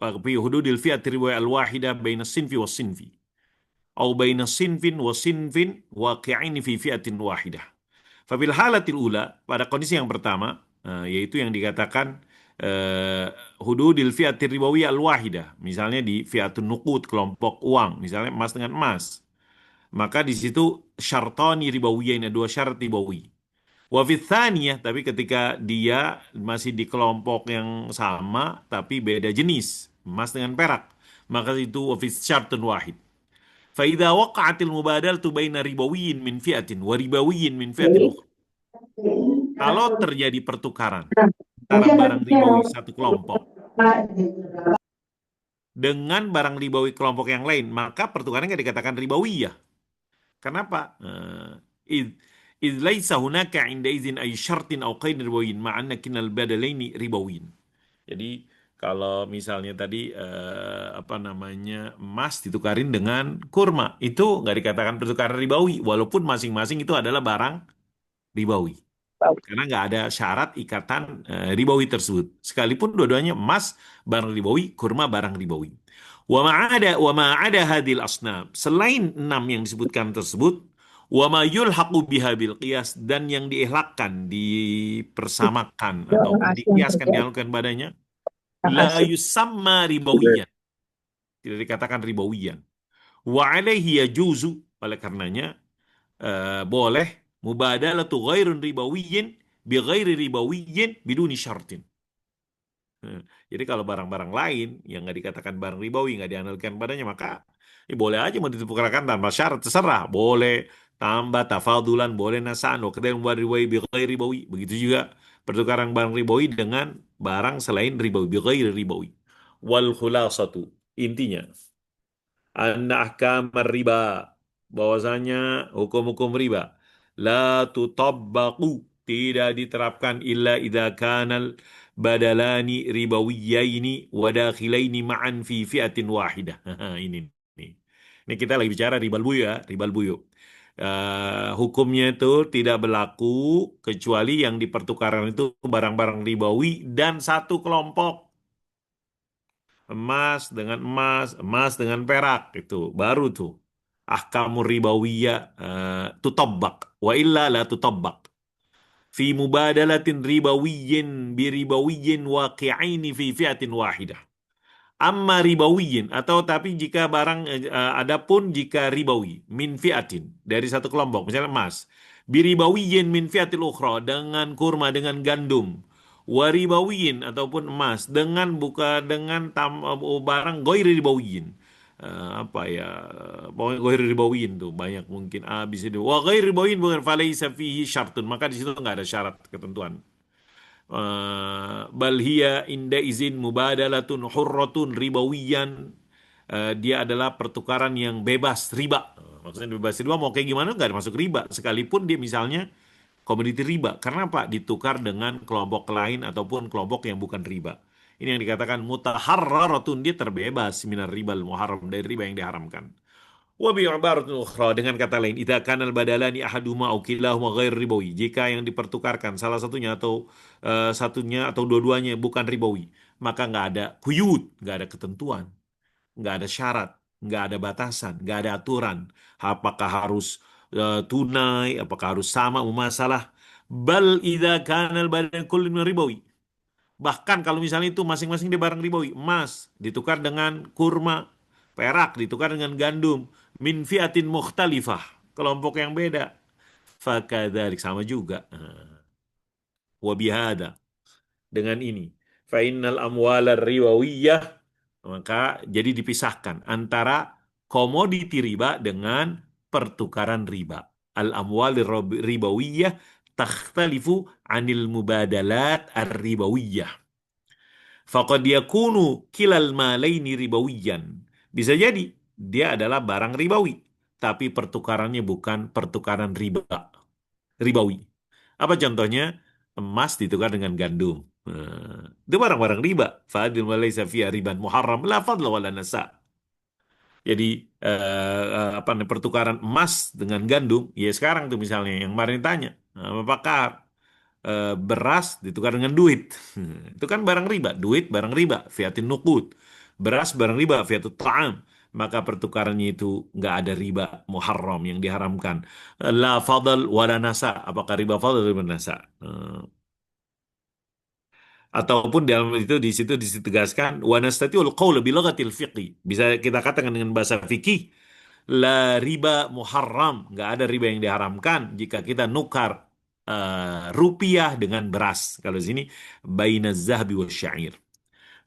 Fi hududil fi'ati ribawi al-wahida baina sinfi wa sinfi. Au baina sinfin wa sinfin waqi'ini fi fi'atin wahidah. Fabil halatil ula, pada kondisi yang pertama, yaitu yang dikatakan hududil fi'atir ribawiyah al-wahidah, misalnya di fi'atun nuqud, kelompok uang, misalnya emas dengan emas. Maka di situ syartani ribawiyah, ini dua syarat ribawi. Wa fil thaniyah, tapi ketika dia masih di kelompok yang sama tapi beda jenis, emas dengan perak, maka itu wa fil syartun wahid. فإذا وقعت المبادلة بين ربوي من فئة وربوي من فئة أخرى. Kalau terjadi pertukaran antara barang ribawi satu kelompok dengan barang ribawi kelompok yang lain, maka pertukaran nggak dikatakan ribawi ya. Kenapa? إذ إذ ليس هناك عندئذ أي شرط أو قيد ربوي مع أن كلا البدلين ربوي. Jadi kalau misalnya tadi apa namanya emas ditukarin dengan kurma, itu nggak dikatakan pertukaran ribawi, walaupun masing-masing itu adalah barang ribawi. Karena nggak ada syarat ikatan ribawi tersebut. Sekalipun dua-duanya emas barang ribawi, kurma barang ribawi. Wa ma'ada hadil asnaf. Selain enam yang disebutkan tersebut, wa ma yulhaqu biha bil qiyas, dan yang diihlakkan, dipersamakan ataupun dikiaskan dialurkan padanya, la yusamma ribawiyan. Tidak dikatakan ribawiyan. Wa alaihi yajuzu, oleh karenanya boleh mubadalatu ghairun ribawiyyin bi ghairi ribawiyyin biduni syartin. Jadi kalau barang-barang lain yang nggak dikatakan barang ribawi, nggak dianalkan padanya, maka boleh aja mau ditukarkan tanpa syarat, terserah. Boleh tambah tafadulan, boleh nasaan, wa kadang membuat ribawi bi ghairi ribawi. Begitu juga pertukaran barang ribawi dengan barang selain ribawi bi ghairi ribawi. Wal khulasatu, intinya anna ahkam riba, bahwasanya hukum-hukum riba la tutabbaqu, tidak diterapkan illa idza kanal badalani ribawiyaini wa dakhilaini ma'an fi fi'atin wahidah. ini ini ini kita lagi bicara ribal buyu ya, ribal buyu. Hukumnya itu tidak berlaku kecuali yang dipertukaran itu barang-barang ribawi dan satu kelompok, emas dengan emas, emas dengan perak, itu baru tuh ahkamur ribawiyah tutabbaq, wa illa la tutabbaq fi mubadalatin ribawiyyin bi ribawiyyin waqi'aini fi fi'atin wahidah. Amma ribawiyin, atau tapi jika barang adapun jika ribawi min fi'atin, dari satu kelompok, misalnya emas, biribawiyin min fi'atil ukhra, dengan kurma, dengan gandum, waribawiyin ataupun emas dengan barang ghairi ribawiyin, apa ya, pokoknya ghair ribawiyin tuh banyak mungkin A B C D. Wa ghair ribawiyin bukan falaisa fihi syartun, maka di situ nggak ada syarat ketentuan. Bal hiya inda izin mubadalatun hurratun ribawiyan. Dia adalah pertukaran yang bebas riba. Maksudnya bebas riba mau kayak gimana nggak masuk riba. Sekalipun dia misalnya komoditi riba. Karena apa? Ditukar dengan kelompok lain ataupun kelompok yang bukan riba. Ini yang dikatakan mutaharraratun, dia terbebas minar ribal muharram, dari riba yang diharamkan. Wa bi'ibaratin ukhra, dengan kata lain, idza kana al-badalani ahaduhuma aw kilahuma ghair ribawi, jika yang dipertukarkan salah satunya atau satunya atau dua-duanya bukan ribawi, maka nggak ada kuyut, nggak ada ketentuan, nggak ada syarat, nggak ada batasan, nggak ada aturan. Apakah harus tunai, apakah harus sama mumasalah. Bal idza kana al-badan kullun ribawi. Bahkan kalau misalnya itu masing-masing dia barang ribawi, emas ditukar dengan kurma, perak ditukar dengan gandum, min fiatin mukhtalifah, kelompok yang beda. Fakadzalik, sama juga. Wa bihada, dengan ini. Fa innal amwala riwawiyah, maka jadi dipisahkan antara komoditi riba dengan pertukaran riba. Al amwal ribawiyah takhtalifu anil mubadalat ar-ribawiyah. Faqad yakunu kilal malaini ribawiyan. Bisa jadi dia adalah barang ribawi, tapi pertukarannya bukan pertukaran riba, ribawi. Apa contohnya? Emas ditukar dengan gandum. Itu barang-barang riba. Fadil malaysa fiha riban muharram la fadla wala nasa. Jadi apa namanya, pertukaran emas dengan gandum, ya sekarang tuh misalnya yang kemarin tanya, apakah beras ditukar dengan duit? Itu kan barang riba, duit barang riba, fiatin nuqud. Beras barang riba, fiatut ta'am. Maka pertukarannya itu nggak ada riba muharram yang diharamkan. La fadl wala nasa. Apakah riba fadl atau riba nasa? Ataupun dalam itu di situ ditegaskan wa nastati'ul qaul bi lughatil fiqh. Bisa kita katakan dengan bahasa fikih, la riba muharram, nggak ada riba yang diharamkan jika kita nukar rupiah dengan beras. Kalau di sini baina zahabi wa syair.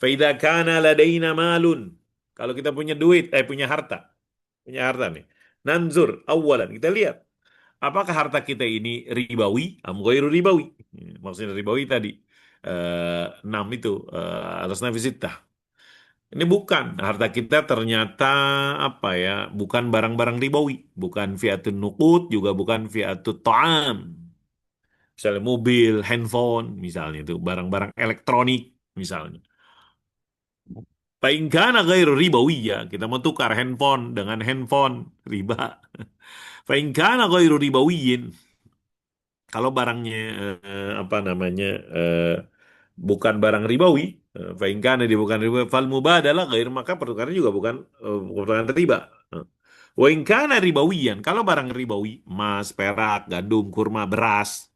Fa idza kana ladaina malun, kalau kita punya duit, punya harta nih. Nanzur awalan, kita lihat apakah harta kita ini ribawi am ghairu ribawi. Maksudnya ribawi tadi 6 itu atas nafi sittah. Ini bukan harta kita, ternyata apa ya? Bukan barang-barang ribawi, bukan fiatun nuqud, juga bukan fiatut ta'am. Misalnya mobil, handphone, misalnya itu barang-barang elektronik, misalnya. Paling kana ghairu ribawiyya, kita mau tukar handphone dengan handphone, riba. Paling kana ghairu ribawiyyin, kalau barangnya apa namanya bukan barang ribawi, fa in kana dia bukan riba, fal mubadalah ghair, maka pertukaran juga bukan pertukaran riba. Wa in kana ribawiyan, kalau barang ribawi, emas, perak, gandum, kurma, beras.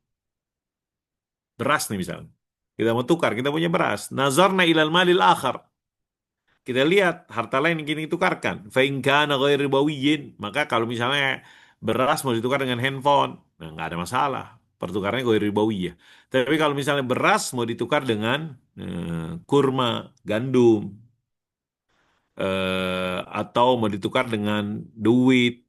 Beras nih misalnya. Kita mau tukar, kita punya beras. Nazarna ilal malil akhar. Kita lihat harta lain yang kini tukarkan. Fa in kana ghair ribawiyin, maka kalau misalnya beras mau ditukar dengan handphone, nah nggak ada masalah. Pertukarannya ghair ribawi ya. Tapi kalau misalnya beras mau ditukar dengan kurma, gandum, atau mau ditukar dengan duit,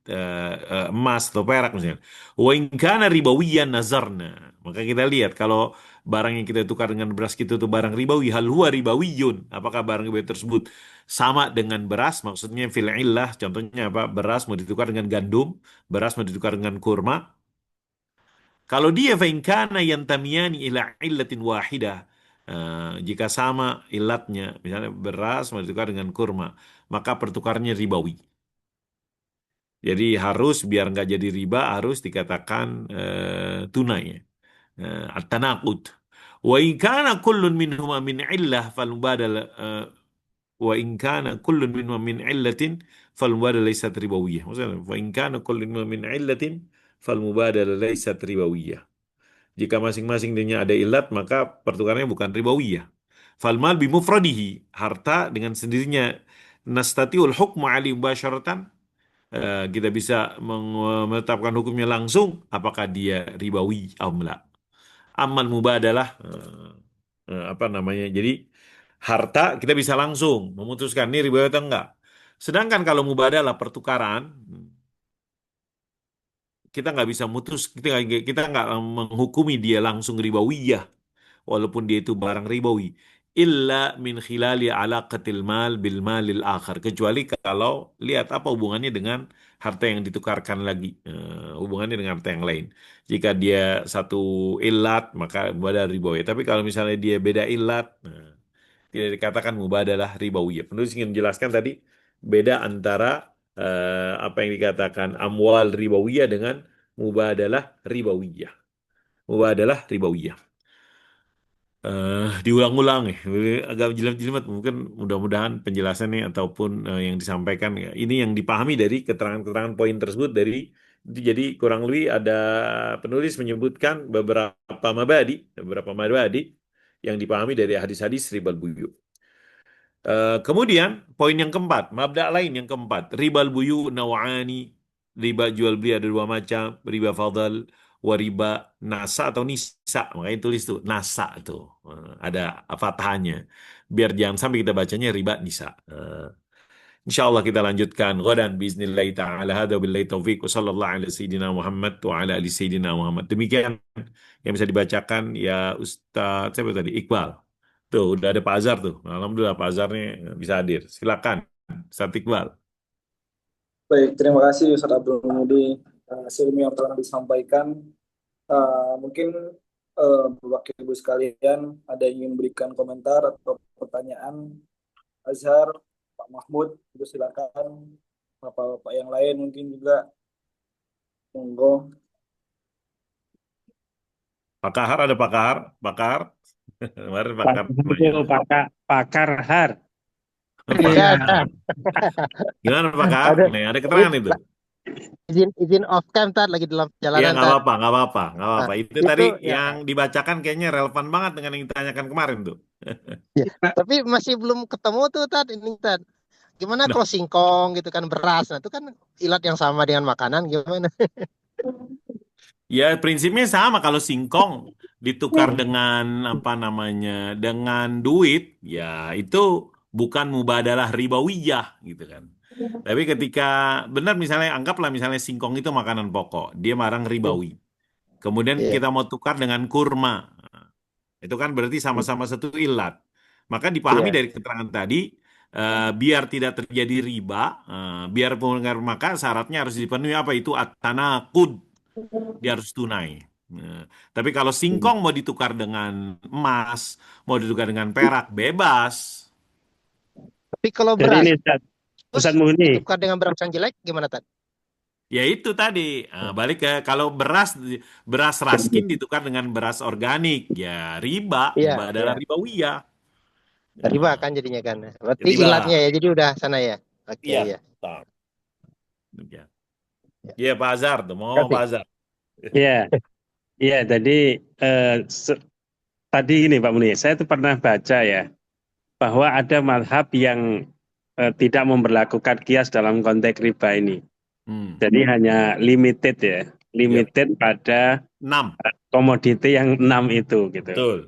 emas atau perak misalnya. Wa in kana ribawiyan nazarna. Maka kita lihat kalau barang yang kita tukar dengan beras kita itu barang ribawi, hal huwa ribawiyun. Apakah barang ribawi tersebut sama dengan beras? Maksudnya fil illah, contohnya apa? Beras mau ditukar dengan gandum, beras mau ditukar dengan kurma. Kalau dia fa in kana yantamiyani ila illatin wahidah, jika sama ilatnya, misalnya beras mau ditukar dengan kurma, maka pertukarannya ribawi. Jadi harus, biar nggak jadi riba, harus dikatakan tunai, ya. At-tanaqud. Wa in kana kullun minhuma min illah fal mubadal wa in kana kullun minhuma min illatin fal mubadal laysat ribawiyah. Maksudnya, wa in kana kullun minhuma min illatin fal mubadal laysat ribawiyah. Jika masing-masing dirinya ada ilat, maka pertukarannya bukan ribawiyah. Falmal bimufradihi, harta dengan sendirinya, nastatiul hukmu ali mubasyaratan, kita bisa menetapkan hukumnya langsung, apakah dia ribawi atau la. Amal mubadalah, apa namanya? Jadi harta kita bisa langsung memutuskan ini ribawi atau enggak. Sedangkan kalau mubadalah pertukaran, kita nggak bisa mutus, kita nggak menghukumi dia langsung ribawiyah, walaupun dia itu barang ribawi, illa min khilali alaqatil mal bil malil akhar, kecuali kalau lihat apa hubungannya dengan harta yang ditukarkan lagi. Hubungannya dengan harta yang lain. Jika dia satu ilat maka mubadah ribawi, tapi kalau misalnya dia beda ilat, tidak dikatakan mubadalah ribawiyah. Penulis ingin menjelaskan tadi beda antara apa yang dikatakan amwal ribawiyah dengan mubadalah ribawiyah. Mubadalah ribawiyah. Diulang-ulang ya, agak jelimet-jelimet. Mungkin mudah-mudahan penjelasannya ataupun yang disampaikan ya, ini yang dipahami dari keterangan-keterangan poin tersebut dari itu. Jadi kurang lebih ada penulis menyebutkan beberapa mabadi yang dipahami dari hadis-hadis ribal buyu. Kemudian poin yang keempat, mabda lain yang keempat, ribal buyu nawani, riba jual beli ada dua macam, riba fadl, wariba nasa atau nisa, makanya tulis tuh nasa tuh. Ada fathahnya, biar jangan sampai kita bacanya riba nisa. Insya Allah kita lanjutkan ghadan biiznillah ta'ala. Hadza billahi taufiq wa sallallahu ala sayyidina Muhammad wa ala ali sayyidina Muhammad. Demikian yang bisa dibacakan ya Ustaz siapa tadi? Iqbal. Tuh, udah ada Pak Azhar tuh. Alhamdulillah Pak Azhar nih bisa hadir. Silakan, Ustaz Iqbal. Baik, terima kasih Ustaz Abdul Mudi atas ilmu yang telah disampaikan. Mungkin Bapak Ibu sekalian ada yang ingin berikan komentar atau pertanyaan Azhar, Pak Mahmud, itu silakan. Bapak-bapak yang lain mungkin juga monggo. Pak Kahar ada Pak Kahar? Pak Kahar? Kemarin Pak Kahar Itu nanya. pakar har. Pak Iya, Iya. ada. Gimana Pak Kahar? Ada. Nih, ada keterangan itu. Izin off cam tar lagi dalam Iya perjalanan nggak tar. apa-apa, nggak apa-apa, nggak Nah, apa-apa. Itu itu tadi ya, yang dibacakan kayaknya relevan banget dengan yang ditanyakan kemarin tuh. ya. Tapi masih belum ketemu tuh tar ini tar. Gimana Nah, kalau singkong gitu kan beras. Nah, itu kan ilat yang sama dengan makanan gimana? ya prinsipnya sama kalau singkong ditukar dengan apa namanya, dengan duit, ya itu bukan mubadalah ribawiyah gitu kan. Tapi ketika benar misalnya anggaplah misalnya singkong itu makanan pokok, dia barang ribawi. Kemudian Iya. kita mau tukar dengan kurma. Itu kan berarti sama-sama satu ilat. Maka dipahami Iya. dari keterangan tadi, biar tidak terjadi riba, biar melanggar maka syaratnya harus dipenuhi apa itu at-tanakud, dia harus tunai. Tapi kalau singkong mau ditukar dengan emas, mau ditukar dengan perak, bebas. Tapi kalau Jadi beras ini terus Ustaz Muhni. ditukar dengan beras yang jelek gimana tar? Ya itu tadi, balik ke kalau beras raskin ditukar dengan beras organik, ya riba, Iya, adalah iya. ribawiyah. Riba Nah, kan jadinya kan. Berarti ilatnya riba. ya jadi udah sana ya. Oke, Iya, iya. tak. Ya. Ya. Iya Pak Azhar tuh, mau Kasih. Pak Azhar. Iya, iya. Jadi tadi ini Pak Muni, saya tuh pernah baca ya bahwa ada mazhab yang tidak memberlakukan kias dalam konteks riba ini. Jadi hanya limited ya, Iya, limited pada 6. komoditi yang 6 itu gitu. Betul.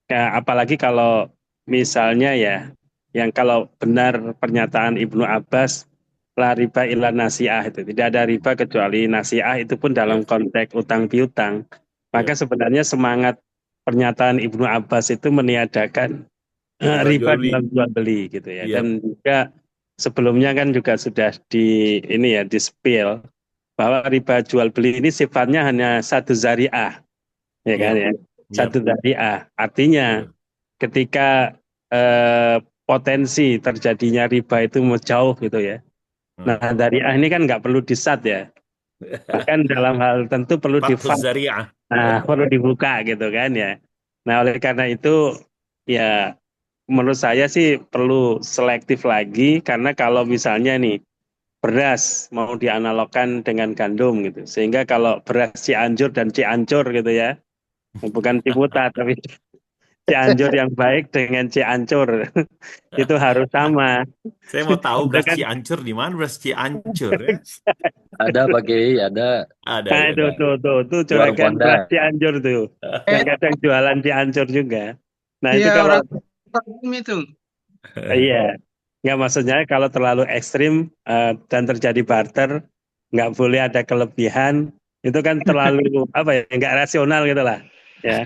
Ya, apalagi kalau misalnya ya, yang kalau benar pernyataan Ibnu Abbas, la riba illa nasiah itu. Tidak ada riba kecuali nasiah, itu pun dalam Iya, konteks utang piutang. Maka iya. sebenarnya semangat pernyataan Ibnu Abbas itu meniadakan Riba riba jual beli. dalam jual beli gitu ya. Iya, Dan juga sebelumnya kan juga sudah ini ya di spill bahwa riba jual beli ini sifatnya hanya satu zariah, ya iya, kan ya. iya. Satu zariah. Artinya Betul. ketika potensi terjadinya riba itu jauh gitu ya. Nah, dari ini kan nggak perlu disat ya. Bahkan dalam hal tentu perlu Fathuz Zari'ah. perlu dibuka gitu kan ya. Nah, oleh karena itu ya menurut saya sih perlu selektif lagi karena kalau misalnya nih beras mau dianalogkan dengan gandum gitu. Sehingga kalau beras Cianjur dan Ciancur gitu ya. Bukan Ciputat tapi Cianjur yang baik dengan Ciancur itu harus sama. Saya mau tahu Itu beras kan, Ciancur di mana beras Ciancur ya? Ada Pak Kiai, ada Ada nah ya. itu tuh warung juragan beras Pondan. Cianjur tuh. Yang kadang jualan Cianjur juga. Nah itu Iya, kalau orang Taklim itu. iya. Nggak, maksudnya kalau terlalu ekstrim dan terjadi barter, nggak boleh ada kelebihan, itu kan terlalu apa ya, nggak rasional gitu lah. Ya.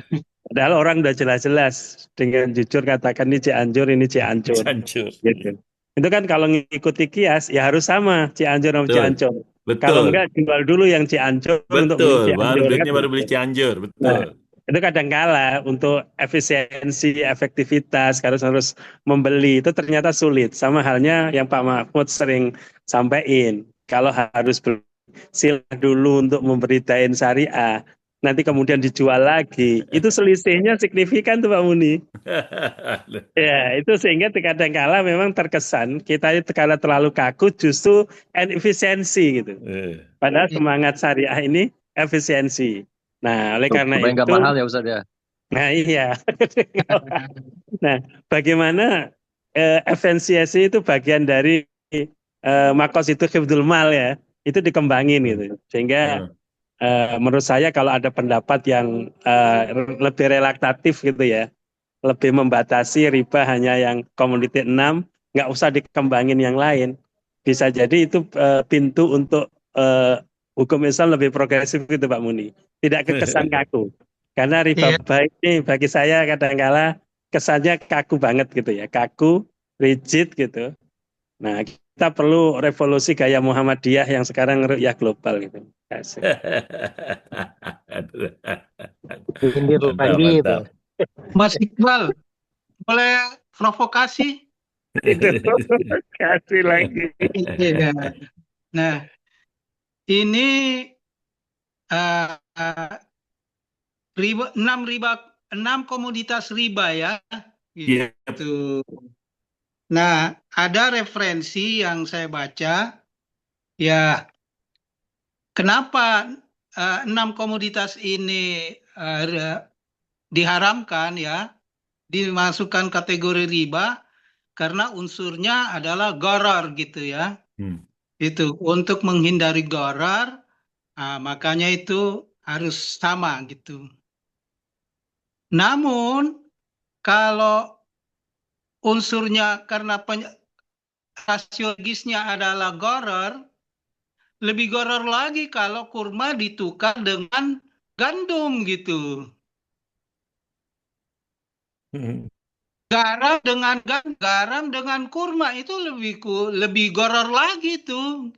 Padahal orang udah jelas-jelas dengan jujur katakan ini Cianjur, ini Cianjur. Hancur. Gitu. Itu kan kalau ngikuti kias ya harus sama Cianjur sama Betul. Cianjur. Kalau Betul. enggak jual dulu yang Cianjur untuk beli Betul. Baru Cianjur kan duitnya baru beli gitu. Cianjur. Nah, Betul. itu kadang kala untuk efisiensi, efektivitas harus membeli itu ternyata sulit. Sama halnya yang Pak Mahfud sering sampaikan. Kalau harus beli silah dulu untuk memberitain syariah, nanti kemudian dijual lagi, itu selisihnya signifikan tuh Pak Muni. Ya, itu sehingga kadang kala memang terkesan kita itu karena terlalu kaku justru efisiensi gitu. Eh. Padahal semangat syariah ini efisiensi. Nah, oleh karena Supaya nggak itu, mahal ya Ustaz ya. nah iya. Nah, bagaimana efisiensi itu bagian dari makosidul hifdzul mal ya, itu dikembangin gitu. Sehingga menurut saya kalau ada pendapat yang lebih relaktatif gitu ya, lebih membatasi riba hanya yang komoditi 6, nggak usah dikembangin yang lain. Bisa jadi itu pintu untuk hukum Islam lebih progresif gitu Pak Muni. Tidak kekesan kaku. Karena riba Iya. baik ini bagi saya kadang-kala kesannya kaku banget gitu ya. Kaku, rigid gitu. Nah, kita perlu revolusi gaya Muhammadiyah yang sekarang ru'yah global gitu. Kasih. Nyindir Mantap, lagi itu. mantap. Mas Iqbal, boleh provokasi? Itu kasih lagi. Iya. Nah, ini riba, 6 komoditas riba ya, Iya. gitu. Nah, ada referensi yang saya baca, ya, kenapa 6 komoditas ini diharamkan ya, dimasukkan kategori riba, karena unsurnya adalah gharar gitu ya. Itu untuk menghindari gharar, makanya itu harus sama gitu. Namun kalau unsurnya karena rasiologisnya adalah gharar, lebih gharar lagi kalau kurma ditukar dengan gandum gitu. Garam dengan kurma itu lebih gharar lagi tuh.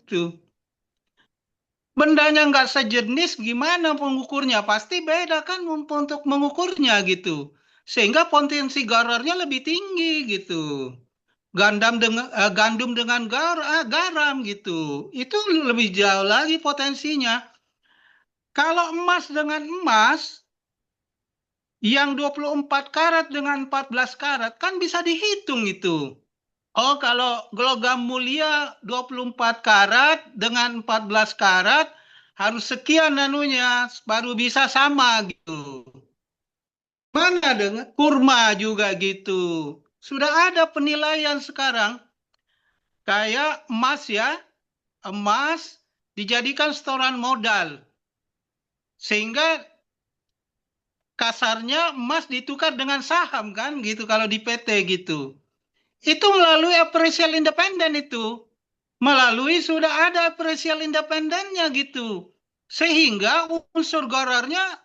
Bendanya nggak sejenis, gimana mengukurnya? Pasti beda kan untuk mengukurnya gitu. Sehingga potensi ghararnya lebih tinggi gitu. Gandum dengan garam gitu. Itu lebih jauh lagi potensinya. Kalau emas dengan emas, yang 24 karat dengan 14 karat, kan bisa dihitung itu. Oh, kalau logam mulia 24 karat dengan 14 karat, harus sekian anunya, baru bisa sama gitu. Mana dengan kurma juga gitu. Sudah ada penilaian sekarang. Kayak emas ya, emas dijadikan setoran modal. Sehingga kasarnya emas ditukar dengan saham kan gitu kalau di PT gitu. Itu melalui appraisal independen itu. Melalui sudah ada appraisal independennya gitu. Sehingga unsur ghararnya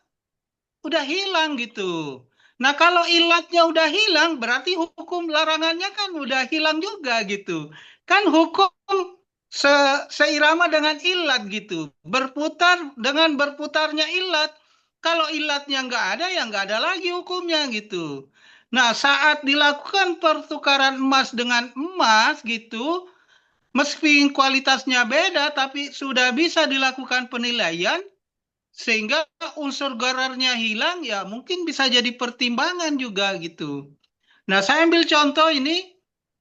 udah hilang gitu. Nah, kalau ilatnya udah hilang, berarti hukum larangannya kan udah hilang juga gitu. Kan hukum seirama dengan ilat gitu. Berputar dengan berputarnya ilat. Kalau ilatnya nggak ada, ya nggak ada lagi hukumnya gitu. Nah, saat dilakukan pertukaran emas dengan emas gitu, meski kualitasnya beda, tapi sudah bisa dilakukan penilaian, sehingga unsur ghararnya hilang, ya mungkin bisa jadi pertimbangan juga gitu. Nah, saya ambil contoh ini,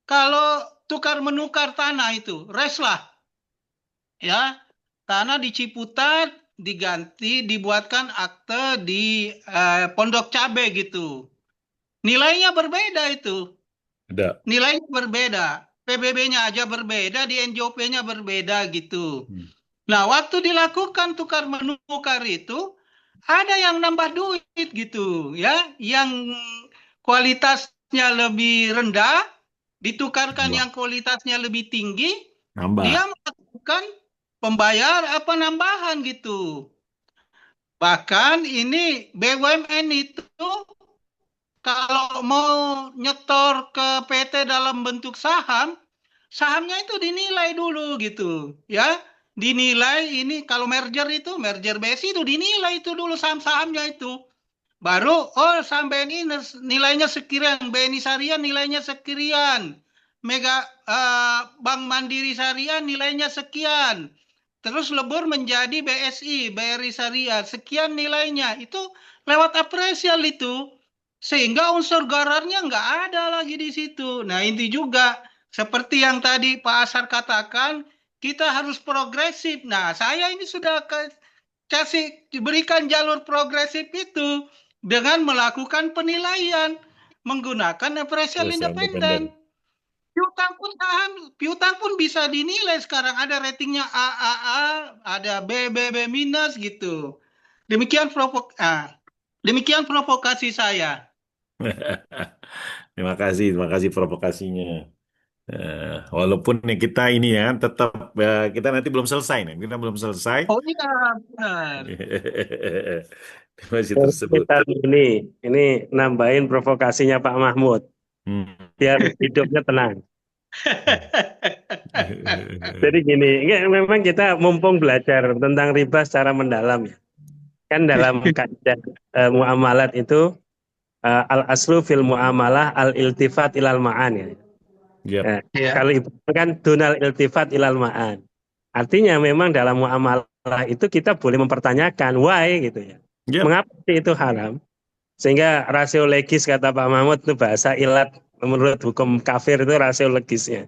kalau tukar-menukar tanah itu, reslah. Ya, tanah di Ciputat diganti, dibuatkan akte di Pondok Cabe gitu. Nilainya berbeda itu. Nilainya berbeda. PBB-nya aja berbeda, di NJOP-nya berbeda gitu. Nah, waktu dilakukan tukar menukar itu, ada yang nambah duit gitu ya, yang kualitasnya lebih rendah ditukarkan Wah, yang kualitasnya lebih tinggi, nambah. dia melakukan nambahan gitu. Bahkan ini BUMN itu kalau mau nyetor ke PT dalam bentuk saham, sahamnya itu dinilai dulu gitu, ya. Dinilai ini kalau merger BSI itu dinilai itu dulu saham-sahamnya itu. Baru saham BNI nilainya sekian, BNI Syariah nilainya sekian, Bank Mandiri Syariah nilainya sekian. Terus lebur menjadi BRI Syariah, sekian nilainya. Itu lewat apresial itu. Sehingga unsur gorornya nggak ada lagi di situ. Nah, inti juga seperti yang tadi Pak Asar katakan, kita harus progresif. Nah, saya ini sudah diberikan jalur progresif itu dengan melakukan penilaian menggunakan apresial Terus independen. independen. Piutang pun bisa dinilai sekarang, ada ratingnya AAA, ada BBB minus gitu. Demikian provokasi saya. Terima kasih provokasinya. Walaupun nih kita ini ya tetap kita nanti belum selesai nih, kita belum selesai. Oh iya, benar. Masih Jadi tersebut. kita ini nambahin provokasinya Pak Mahmud, Hmm. biar hidupnya tenang. Jadi gini, memang kita mumpung belajar tentang riba secara mendalam ya. Kan dalam kaidah muamalat itu al aslu fil muamalah al iltifat ilal ma'an ya. Yap. Ya. Kalau itu kan dunal iltifat ilal ma'an. Artinya memang dalam muamalah itu kita boleh mempertanyakan why gitu ya. Yap. Mengapa sih itu haram? Sehingga rasio legis kata Pak Mahmud itu bahasa ilat menurut hukum kafir itu rasio legisnya.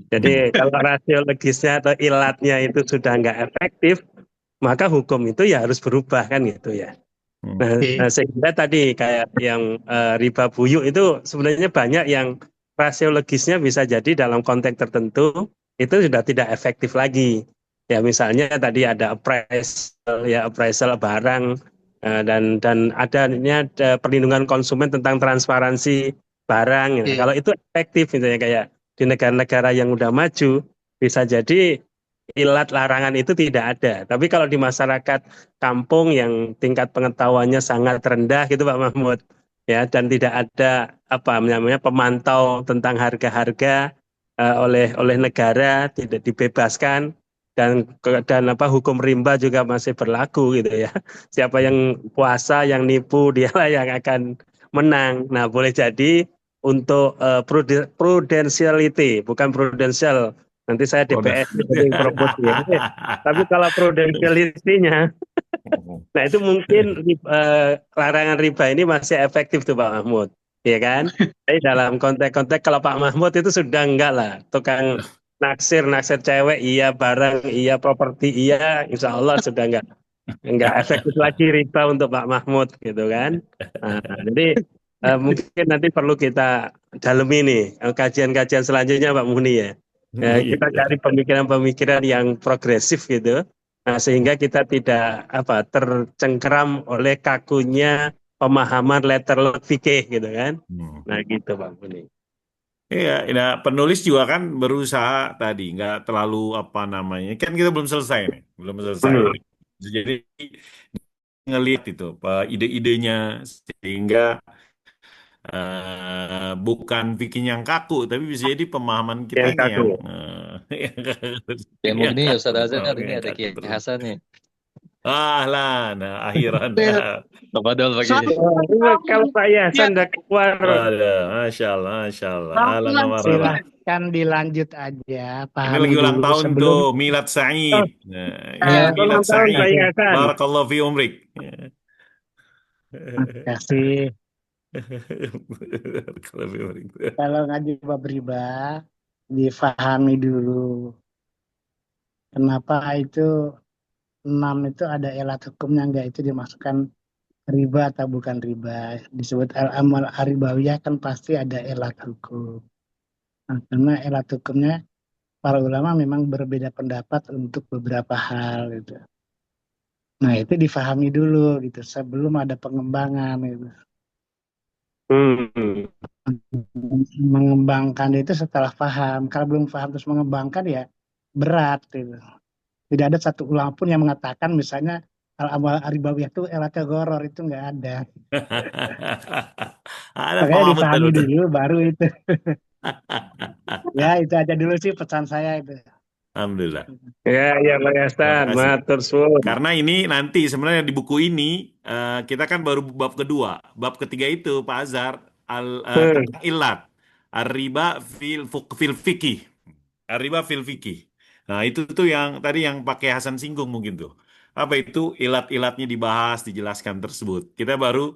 Jadi kalau rasio legisnya atau ilatnya itu sudah nggak efektif, maka hukum itu ya harus berubah kan gitu ya. Nah, sehingga tadi kayak yang riba buyuk itu sebenarnya banyak yang rasio legisnya bisa jadi dalam konteks tertentu itu sudah tidak efektif lagi. Ya misalnya tadi ada appraisal barang dan adanya perlindungan konsumen tentang transparansi barang. Ya. Kalau itu efektif misalnya kayak di negara-negara yang udah maju bisa jadi ilat larangan itu tidak ada. Tapi kalau di masyarakat kampung yang tingkat pengetahuannya sangat rendah gitu Pak Mahmud ya dan tidak ada apa namanya pemantau tentang harga-harga oleh negara tidak dibebaskan dan apa hukum rimba juga masih berlaku gitu ya. Siapa yang puasa yang nipu dialah yang akan menang. Nah, boleh jadi untuk prudentiality bukan prudential. Nanti saya DPS jadi promosi ya. Tapi kalau prudensiality-nya, nah itu mungkin larangan riba ini masih efektif tuh Pak Mahmud, ya kan? Tapi dalam konteks-konteks kalau Pak Mahmud itu sudah enggak lah, tukang naksir cewek, iya barang, iya properti, iya, insya Allah sudah enggak efektif lagi riba untuk Pak Mahmud gitu kan? Nah, jadi mungkin nanti perlu kita dalemi nih kajian-kajian selanjutnya Pak Muni ya. Kita cari pemikiran-pemikiran yang progresif gitu, nah, sehingga kita tidak tercengkeram oleh kakunya pemahaman letter fikih gitu kan. Nah gitu Pak Muni. Iya, nah, penulis juga kan berusaha tadi nggak terlalu apa namanya, kan kita belum selesai nih, belum selesai. Jadi ngelihat itu ide-idenya sehingga bukan bikin yang kaku, tapi bisa jadi pemahaman kitanya yang Ya mungkin kaku, Ustaz Azhar ini yang ada kaku Kiai terus. Hasan nih. Lah, nah akhiran. Tafadhol Pak Kiai. Kalau Pak Yasan udah keluar, Masya Allah, Masya Allah. Ahlan wa marhaban. Silahkan dilanjut aja, Ini pahami lagi ulang dulu tahun sebelum. tuh, Milad Sa'id. Nah, Ya, Milad ulang tahun Pak Sa'id. Yasan. Barakallahu fi umrik. Terima kasih. Barakallahu fi umrik. Kalau ngaji bab riba, difahami dulu. Kenapa itu 6 itu ada elat hukumnya, enggak itu dimasukkan riba atau bukan riba. Disebut al-amal aribawiyah kan pasti ada elat hukum. Nah, karena elat hukumnya para ulama memang berbeda pendapat untuk beberapa hal gitu. Nah, itu difahami dulu gitu sebelum ada pengembangan gitu. Hmm. Mengembangkan itu setelah paham. Kalau belum paham terus mengembangkan ya berat gitu. Tidak ada satu ulama pun yang mengatakan misalnya al-amal ribawiyah itu elatnya goror, itu nggak ada. Ada Pak Makanya Mahmud dipahami betul. dulu baru itu. Ya itu aja dulu sih pesan saya itu. Alhamdulillah. Ya Pak Terima Hasan, kasih. matur suwun. Karena ini nanti sebenarnya di buku ini kita kan baru bab kedua. Bab ketiga itu Pak Azhar Hmm. tentang ilat. Ar-riba fil fikih. Ar-riba fil fikih. Nah, itu tuh yang tadi yang pakai Hasan singgung mungkin tuh. Apa itu ilat-ilatnya dibahas, dijelaskan tersebut. Kita baru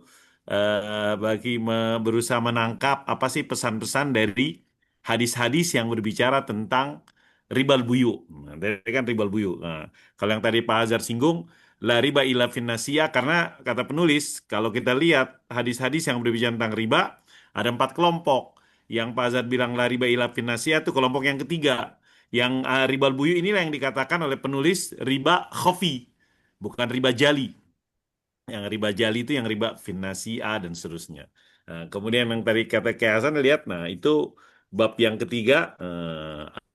berusaha menangkap apa sih pesan-pesan dari hadis-hadis yang berbicara tentang ribal buyu. Nah, tadi kan ribal buyu. Nah, kalau yang tadi Pak Azhar singgung, la riba illa finnasia, karena kata penulis, kalau kita lihat hadis-hadis yang berbicara tentang riba, ada 4 kelompok. Yang Pak Azhar bilang la riba illa finnasia itu kelompok yang ketiga. Yang ribal buyu inilah yang dikatakan oleh penulis riba khafi, bukan riba jali. Yang riba jali itu yang riba finnasia dan seterusnya. Nah, kemudian yang tadi kata Kak Hasan lihat, nah itu bab yang ketiga,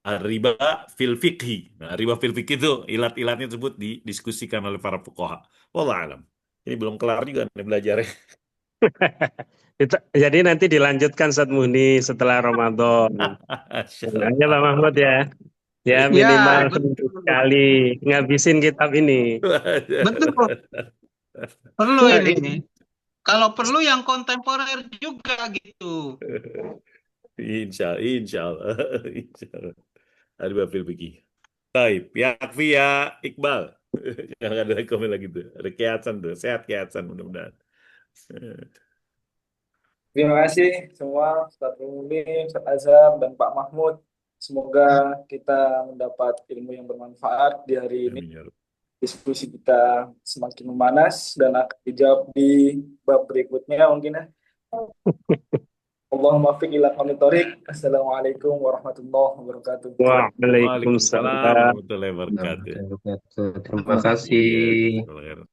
riba fil fikhi. Nah, riba fil fikhi itu ilat-ilatnya tersebut didiskusikan oleh para fuqaha. Wallah alam. Ini belum kelar juga nih belajarnya. Jadi nanti dilanjutkan Ustaz Muni setelah Ramadan. Aja Pak Mahmud ya. Ya Ya, minimal seminggu betul. sekali ngabisin kitab ini. Betul. Perlu Nah, ini. Kalau perlu yang kontemporer juga gitu. Insya Allah, insya Allah, insya Allah. Riba fil fikhi. Taib, yakfi ya Iqbal. Jangan ada komen lagi tuh. Ada Kiatsan tuh. Sehat Kiatsan mudah-mudahan. Terima kasih semua Ustaz Rumi, Ustaz Azhar, dan Pak Mahmud. Semoga kita mendapat ilmu yang bermanfaat di hari ini. Amin ya Rabb. Diskusi kita semakin memanas dan akan dijawab di bab berikutnya mungkin ya. Allahumma fiq ila qawmi thoriq. Assalamualaikum warahmatullahi wabarakatuh. Waalaikumsalam. Waalaikumsalam warahmatullahi wabarakatuh. Terima kasih. Iya,